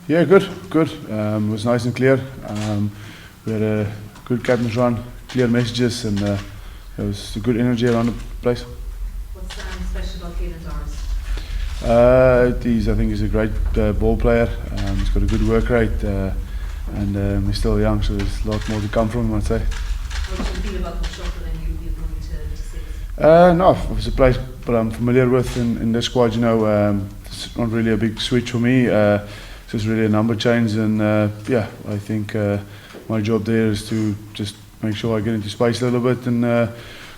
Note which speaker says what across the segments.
Speaker 1: Yeah, good. It was nice and clear. We had a good captain's run, clear messages, and there was a good energy around the place.
Speaker 2: What's special about Keelan Doris?
Speaker 1: I think he's a great ball player. He's got a good work rate, and he's still young, so there's a lot more to come from him, I'd say.
Speaker 2: What do you feel about the shuffle and you moving to six?
Speaker 1: No, it's a place that I'm familiar with in this squad. It's not really a big switch for me. It's just really a number change, and I think my job there is to just make sure I get into space a little bit and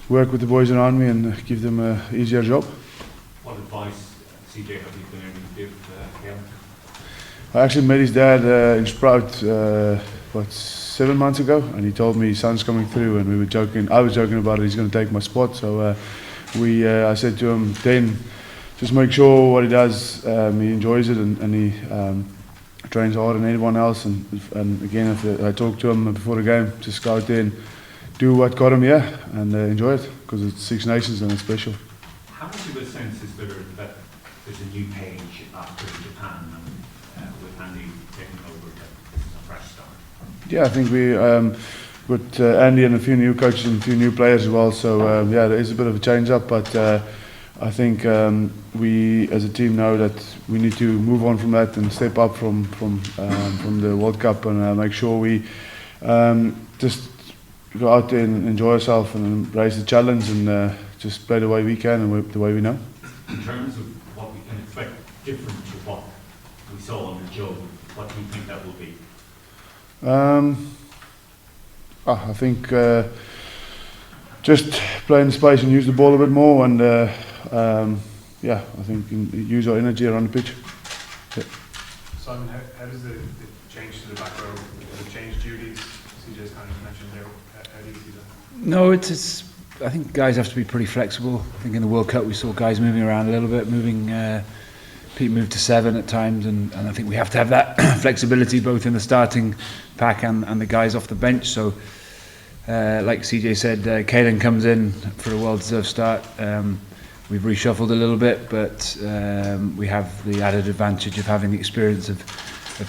Speaker 1: work with the boys around me and give them an easier job.
Speaker 3: What advice, CJ, have you been able to give him?
Speaker 1: I actually met his dad in Sprout 7 months ago, and he told me his son's coming through, and we were joking. I was joking about it. He's going to take my spot, so I said to him then, just make sure what he does, he enjoys it, and he trains harder than anyone else. And again, if I talked to him before the game, just go out there and do what got him here and enjoy it, because it's Six Nations and it's special.
Speaker 3: How much of a sense is there that there's a new page after Japan and with Andy taking over, that this is a fresh start?
Speaker 1: Yeah, I think we got Andy and a few new coaches and a few new players as well. So there is a bit of a change up, but I think we as a team know that we need to move on from that and step up from the World Cup and make sure we just go out there and enjoy ourselves and embrace the challenge and just play the way we can and the way we know.
Speaker 3: In terms of what we can expect different to what we saw on the Joe, what do you think that will be?
Speaker 1: I think just play in space and use the ball a bit more, and I think use our energy around the pitch. Yeah.
Speaker 4: Simon, how does the change to the back row, does it change duties? CJ's kind of mentioned there. How do you see that?
Speaker 5: No, it's. I think guys have to be pretty flexible. I think in the World Cup we saw guys moving around a little bit, Pete moved to 7 at times, and I think we have to have that flexibility both in the starting pack and the guys off the bench. So, like CJ said, Keelan comes in for a well-deserved start. We've reshuffled a little bit, but we have the added advantage of having the experience of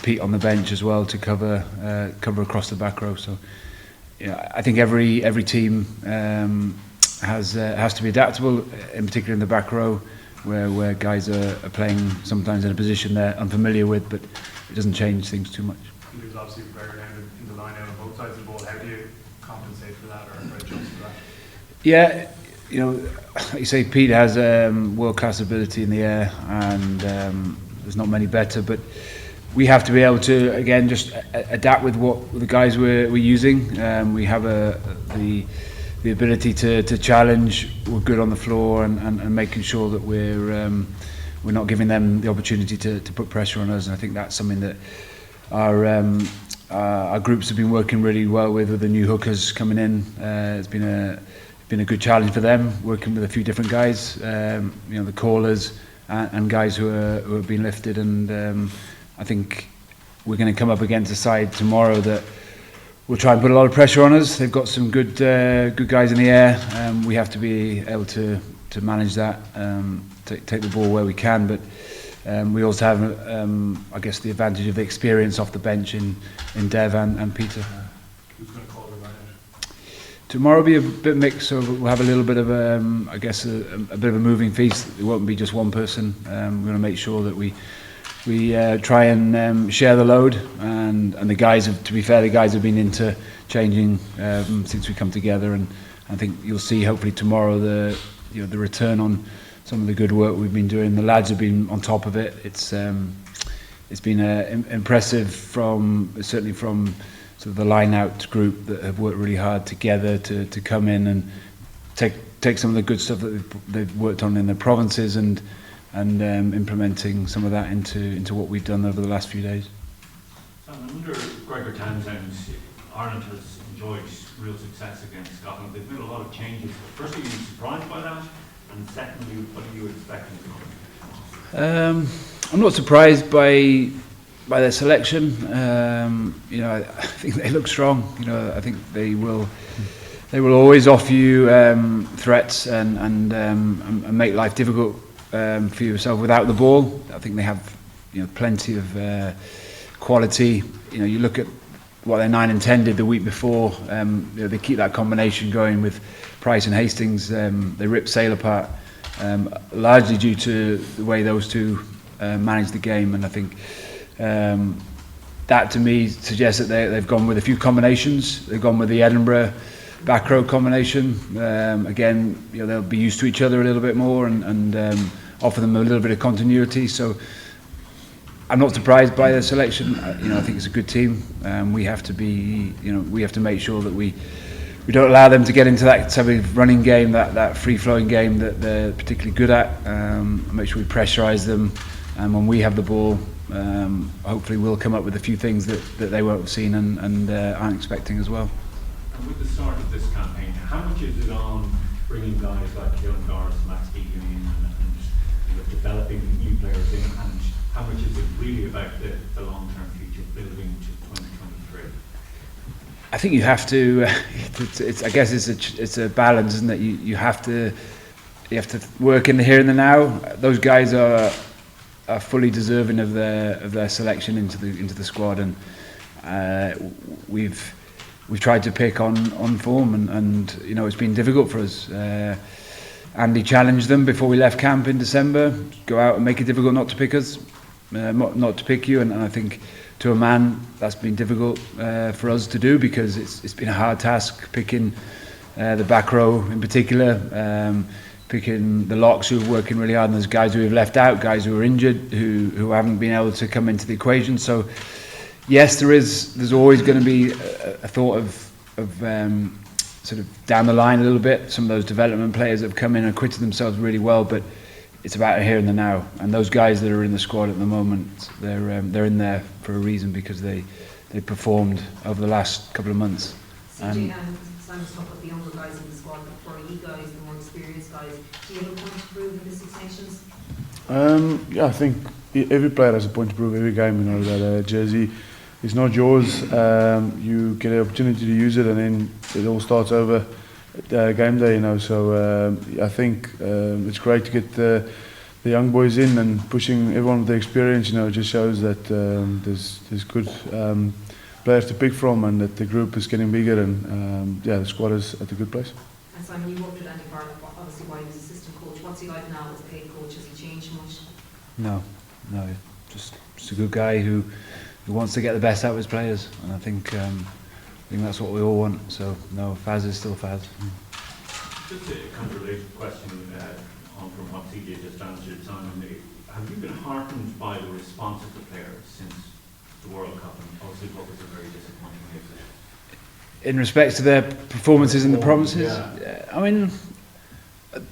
Speaker 5: Pete on the bench as well to cover across the back row. So, I think every team has to be adaptable, in particular in the back row, where guys are playing sometimes in a position they're unfamiliar with, but it doesn't change things too much.
Speaker 4: There's obviously a player down in the line out on both sides of the ball. How do you compensate for that or adjust for that?
Speaker 5: Yeah, like you say, Pete has world-class ability in the air, and there's not many better, but we have to be able to, again, just adapt with what the guys we're using. We have the ability to challenge. We're good on the floor and making sure that we're not giving them the opportunity to put pressure on us. And I think that's something that our groups have been working really well with the new hookers coming in. It's been a good challenge for them, working with a few different guys, the callers and guys who have been lifted. And I think we're going to come up against a side tomorrow that will try and put a lot of pressure on us. They've got some good guys in the air. We have to be able to manage that, take the ball where we can. But we also have, I guess, the advantage of the experience off the bench in Dev and Peter.
Speaker 4: Who's going to call the right out?
Speaker 5: Tomorrow will be a bit mixed, so we'll have a little bit of, I guess, a bit of a moving feast. It won't be just one person. We're going to make sure that we try and share the load, and the guys have, to be fair, the guys have been into changing since we come together, and I think you'll see hopefully tomorrow the return on some of the good work we've been doing. The lads have been on top of it. It's been impressive certainly from sort of the line out group that have worked really hard together to come in and take some of the good stuff that they've worked on in their provinces and implementing some of that into what we've done over the last few days.
Speaker 3: So under Gregor Townsend, Ireland has enjoyed real success against Scotland. They've made a lot of changes. Firstly, are you surprised by that? And secondly, what are you expecting to come?
Speaker 5: I'm not surprised by their selection. I think they look strong. I think they will always offer you threats and make life difficult for yourself without the ball. I think they have plenty of quality. You know, you look at what their 9 and 10 did the week before. They keep that combination going with Price and Hastings. They ripped Sale apart, largely due to the way those two managed the game. And I think that to me suggests that they've gone with a few combinations. They've gone with the Edinburgh back row combination. Again, you know, they'll be used to each other a little bit more and offer them a little bit of continuity. So I'm not surprised by their selection. You know, I think it's a good team. We have to be, you know, we have to make sure that we don't allow them to get into that type of running game, that free-flowing game that they're particularly good at. Make sure we pressurise them, and when we have the ball, hopefully we'll come up with a few things that they won't have seen and aren't expecting as well.
Speaker 3: And with the start of this campaign, how much is it on bringing guys like Kieran Doris, Max Deegan in and developing new players in, and how much is it really about the long-term future building to 2023?
Speaker 5: I think you have to. I guess it's a balance, isn't it? You have to work in the here and the now. Those guys are fully deserving of their selection into the squad, and we've tried to pick on form, and you know, it's been difficult for us. Andy challenged them before we left camp in December. Go out and make it difficult not to pick us, not to pick you, and I think to a man that's been difficult for us to do, because it's been a hard task picking the back row in particular, picking the locks who are working really hard, and there's guys who we've left out, guys who are injured, who haven't been able to come into the equation. So yes, there's always going to be a thought of sort of down the line a little bit. Some of those development players that have come in and acquitted themselves really well, but it's about here and the now. And those guys that are in the squad at the moment, they're in there for a reason, because they performed over the last couple of months.
Speaker 2: CJ and Simon's talking about the younger guys in the squad, but for you guys, the more experienced guys, do you have a point to prove in the Six Nations?
Speaker 1: Yeah, I think every player has a point to prove every game. You know that jersey is not yours. You get an opportunity to use it, and then it all starts over game day. You know, so I think it's great to get the young boys in and pushing everyone with the experience. You know, it just shows that there's good players to pick from, and that the group is getting bigger, and the squad is at a good place.
Speaker 2: And Simon, you worked with Andy Barnett, obviously while he was assistant coach. What's he like now as paid coach? Has he changed much?
Speaker 5: No, just a good guy who wants to get the best out of his players, and I think that's what we all want. So no, Faz is still Faz.
Speaker 3: Just a kind of related question on from what CJ just answered, Simon. Have you been heartened by the response of the players since the World Cup, and obviously what was a very disappointing exit?
Speaker 5: In respect to their performances and the promises,
Speaker 3: yeah.
Speaker 5: I mean,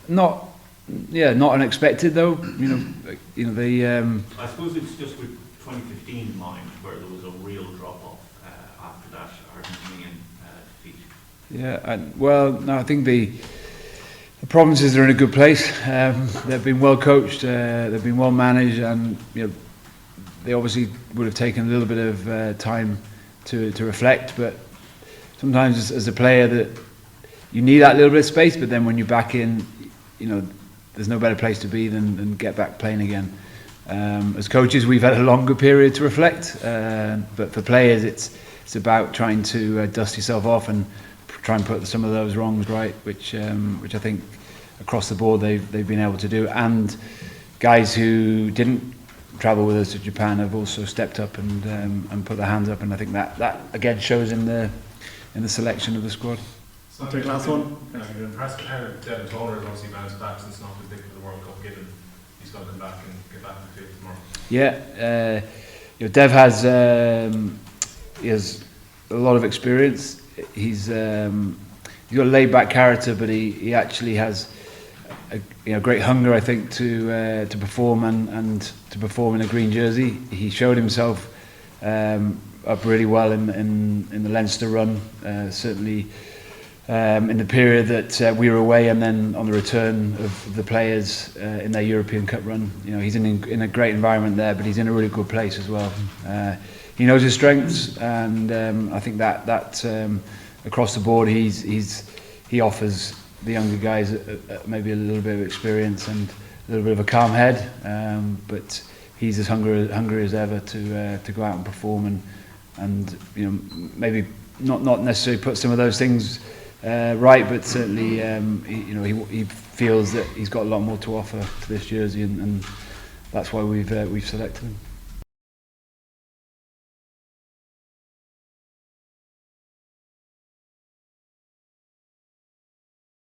Speaker 5: not unexpected though. You know they.
Speaker 3: I suppose it's just with 2015 in mind, where there was a real drop-off after that Argentinian defeat.
Speaker 5: Yeah, no, I think the provinces are in a good place. They've been well coached, they've been well managed, and you know, they obviously would have taken a little bit of time to reflect. But sometimes, as a player, that you need that little bit of space. But then when you're back in, you know, there's no better place to be than get back playing again. As coaches, we've had a longer period to reflect, but for players, it's about trying to dust yourself off and try and put some of those wrongs right, which I think across the board they've been able to do. And guys who didn't travel with us to Japan have also stepped up and put their hands up, and I think that again shows in the selection of the squad.
Speaker 4: So I'll take the last one. You're impressed with how Devin Toller has obviously bounced back since not been picked for the World Cup, given he's going to come back and get back in the field tomorrow.
Speaker 5: Yeah, Dev has a lot of experience. He's got a laid-back character, but he actually has a great hunger, I think, to perform and to perform in a green jersey. He showed himself up really well in the Leinster run, certainly in the period that we were away, and then on the return of the players in their European Cup run. You know, he's in a great environment there, but he's in a really good place as well. He knows his strengths, and I think that across the board he offers the younger guys maybe a little bit of experience and a little bit of a calm head, but he's as hungry as ever to go out and perform and you know, maybe not necessarily put some of those things right, but certainly he feels that he's got a lot more to offer to this jersey, and that's why we've selected him.